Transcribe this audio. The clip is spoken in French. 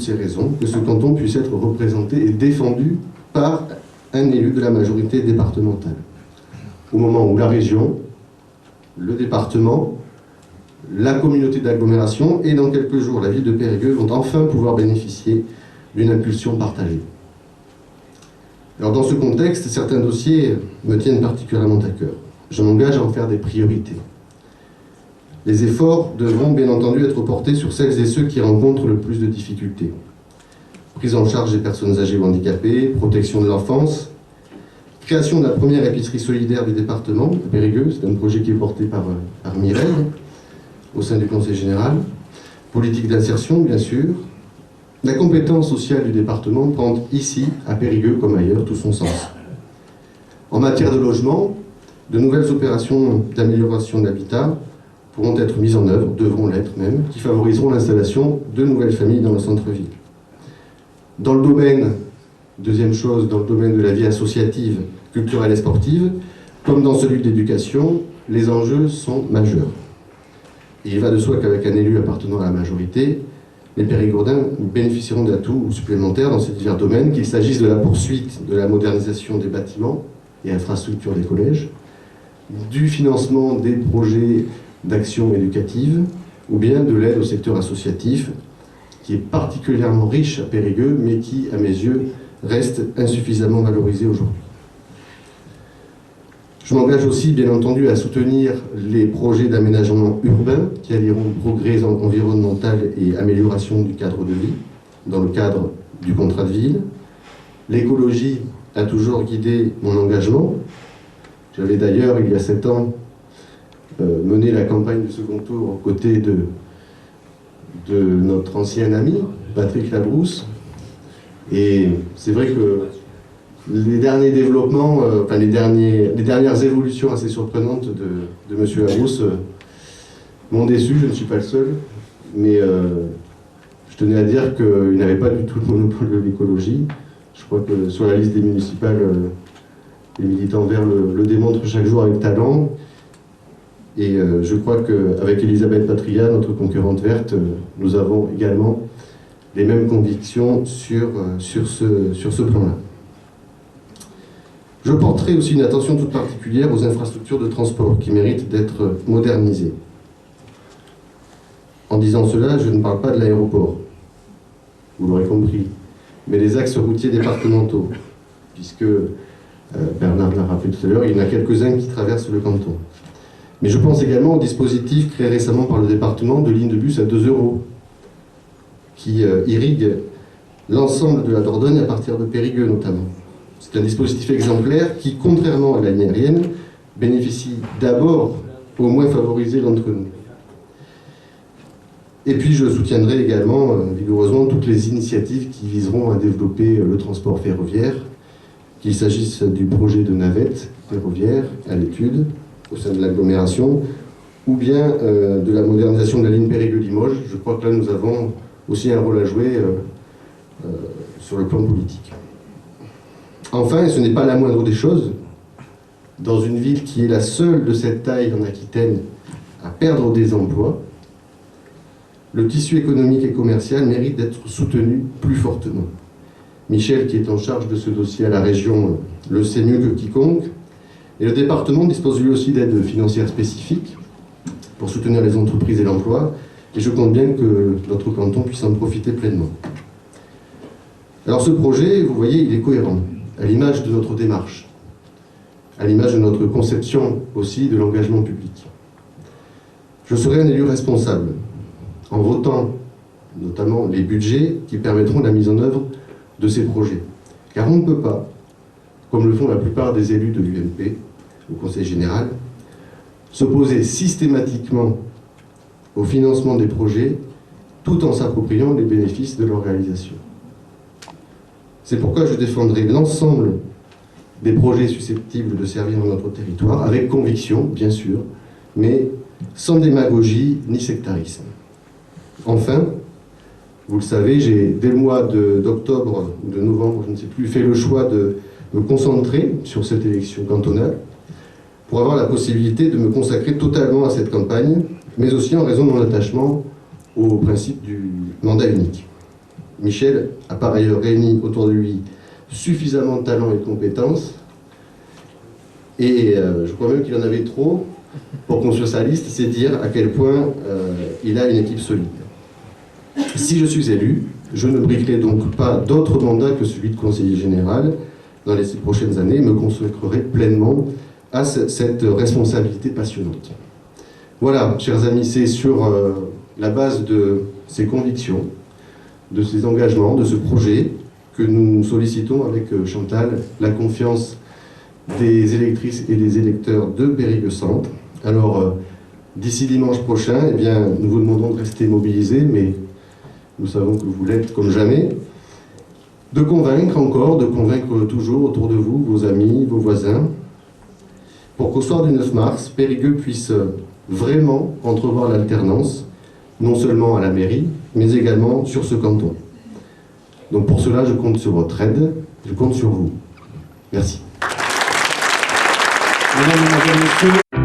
ces raisons, que ce canton puisse être représenté et défendu par un élu de la majorité départementale. Au moment où la région, le département, la communauté d'agglomération et dans quelques jours la ville de Périgueux vont enfin pouvoir bénéficier d'une impulsion partagée. Alors dans ce contexte, certains dossiers me tiennent particulièrement à cœur. Je m'engage à en faire des priorités. Les efforts devront bien entendu être portés sur celles et ceux qui rencontrent le plus de difficultés. Prise en charge des personnes âgées ou handicapées, protection de l'enfance, création de la première épicerie solidaire du département, à Périgueux, c'est un projet qui est porté par Mireille, au sein du Conseil général, politique d'insertion bien sûr. La compétence sociale du département prend ici, à Périgueux comme ailleurs, tout son sens. En matière de logement, de nouvelles opérations d'amélioration de l'habitat pourront être mises en œuvre, devront l'être même, qui favoriseront l'installation de nouvelles familles dans le centre-ville. Dans le domaine, deuxième chose, dans le domaine de la vie associative, culturelle et sportive, comme dans celui de l'éducation, les enjeux sont majeurs. Et il va de soi qu'avec un élu appartenant à la majorité, les Périgourdins bénéficieront d'atouts supplémentaires dans ces divers domaines, qu'il s'agisse de la poursuite de la modernisation des bâtiments et infrastructures des collèges, du financement des projets d'action éducative, ou bien de l'aide au secteur associatif, qui est particulièrement riche à Périgueux, mais qui, à mes yeux, reste insuffisamment valorisé aujourd'hui. Je m'engage aussi, bien entendu, à soutenir les projets d'aménagement urbain qui allieront progrès environnemental et amélioration du cadre de vie, dans le cadre du contrat de ville. L'écologie a toujours guidé mon engagement. J'avais d'ailleurs, il y a 7 ans, mené la campagne du second tour aux côtés de notre ancien ami, Patrick Labrousse. Et c'est vrai que les derniers développements, les dernières évolutions assez surprenantes de M. Labrousse m'ont déçu, je ne suis pas le seul, mais je tenais à dire qu'il n'avait pas du tout le monopole de l'écologie. Je crois que sur la liste des municipales, les militants verts le démontrent chaque jour avec talent. Et je crois qu'avec Elisabeth Patria, notre concurrente verte, nous avons également les mêmes convictions sur ce plan-là. Je porterai aussi une attention toute particulière aux infrastructures de transport qui méritent d'être modernisées. En disant cela, je ne parle pas de l'aéroport, vous l'aurez compris, mais des axes routiers départementaux, puisque Bernard l'a rappelé tout à l'heure, il y en a quelques-uns qui traversent le canton. Mais je pense également au dispositif créé récemment par le département de lignes de bus à 2 € qui irrigue l'ensemble de la Dordogne à partir de Périgueux notamment. C'est un dispositif exemplaire qui, contrairement à la ligne aérienne, bénéficie d'abord aux moins favorisés d'entre nous. Et puis je soutiendrai également vigoureusement toutes les initiatives qui viseront à développer le transport ferroviaire, qu'il s'agisse du projet de navette ferroviaire à l'étude au sein de l'agglomération, ou bien de la modernisation de la ligne Périgueux-Limoges. Je crois que là nous avons aussi un rôle à jouer sur le plan politique. Enfin, et ce n'est pas la moindre des choses, dans une ville qui est la seule de cette taille en Aquitaine à perdre des emplois, le tissu économique et commercial mérite d'être soutenu plus fortement. Michel, qui est en charge de ce dossier à la région, le sait mieux que quiconque, et le département dispose lui aussi d'aides financières spécifiques pour soutenir les entreprises et l'emploi, et je compte bien que notre canton puisse en profiter pleinement. Alors ce projet, vous voyez, il est cohérent, à l'image de notre démarche, à l'image de notre conception aussi de l'engagement public. Je serai un élu responsable, en votant notamment les budgets qui permettront la mise en œuvre de ces projets. Car on ne peut pas, comme le font la plupart des élus de l'UMP au Conseil général, s'opposer systématiquement au financement des projets tout en s'appropriant les bénéfices de leur réalisation. C'est pourquoi je défendrai l'ensemble des projets susceptibles de servir notre territoire, avec conviction, bien sûr, mais sans démagogie ni sectarisme. Enfin, vous le savez, j'ai, dès le mois d'octobre ou de novembre, je ne sais plus, fait le choix de me concentrer sur cette élection cantonale pour avoir la possibilité de me consacrer totalement à cette campagne, mais aussi en raison de mon attachement au principe du mandat unique. Michel a par ailleurs réuni autour de lui suffisamment de talent et de compétences, et je crois même qu'il en avait trop pour construire sa liste, c'est dire à quel point il a une équipe solide. Si je suis élu, je ne briguerai donc pas d'autre mandat que celui de conseiller général dans les 6 prochaines années et me consacrerai pleinement à cette responsabilité passionnante. Voilà, chers amis, c'est sur la base de ces convictions, de ces engagements, de ce projet, que nous sollicitons avec Chantal la confiance des électrices et des électeurs de Périgueux Centre. Alors, d'ici dimanche prochain, eh bien, nous vous demandons de rester mobilisés, mais nous savons que vous l'êtes comme jamais, de convaincre toujours autour de vous, vos amis, vos voisins, pour qu'au soir du 9 mars, Périgueux puisse vraiment entrevoir l'alternance, non seulement à la mairie, mais également sur ce canton. Donc pour cela, je compte sur votre aide, je compte sur vous. Merci. Mesdames et messieurs.